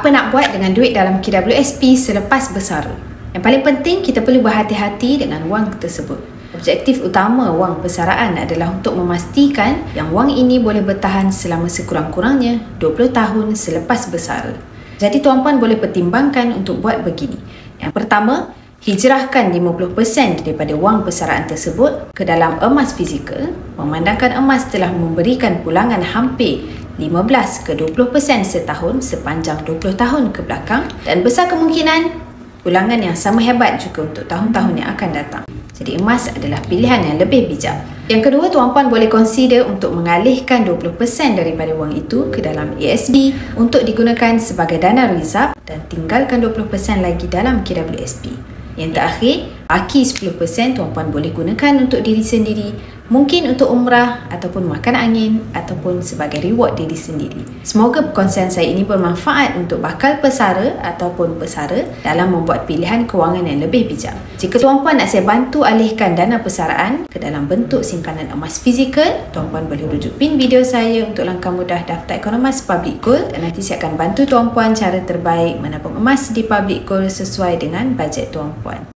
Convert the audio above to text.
Apa nak buat dengan duit dalam KWSP selepas bersara? Yang paling penting, kita perlu berhati-hati dengan wang tersebut. Objektif utama wang persaraan adalah untuk memastikan yang wang ini boleh bertahan selama sekurang-kurangnya 20 tahun selepas bersara. Jadi tuan-puan boleh pertimbangkan untuk buat begini. Yang pertama, hijrahkan 50% daripada wang persaraan tersebut ke dalam emas fizikal, memandangkan emas telah memberikan pulangan hampir 15 ke 20% setahun sepanjang 20 tahun ke belakang, dan besar kemungkinan pulangan yang sama hebat juga untuk tahun-tahun yang akan datang. Jadi emas adalah pilihan yang lebih bijak. Yang kedua, tuan-puan boleh consider untuk mengalihkan 20% daripada wang itu ke dalam ASB untuk digunakan sebagai dana reserve dan tinggalkan 20% lagi dalam KWSP. Yang terakhir, baki 10% tuan-puan boleh gunakan untuk diri sendiri, mungkin untuk umrah ataupun makan angin ataupun sebagai reward diri sendiri. Semoga perkongsian saya ini bermanfaat untuk bakal pesara ataupun pesara dalam membuat pilihan kewangan yang lebih bijak. Jika tuan-puan nak saya bantu alihkan dana persaraan ke dalam bentuk simpanan emas fizikal, tuan-puan boleh rujuk pin video saya untuk langkah mudah daftar Ekonomas Public Gold, dan nanti saya akan bantu tuan-puan cara terbaik menabung emas di Public Gold sesuai dengan bajet tuan-puan.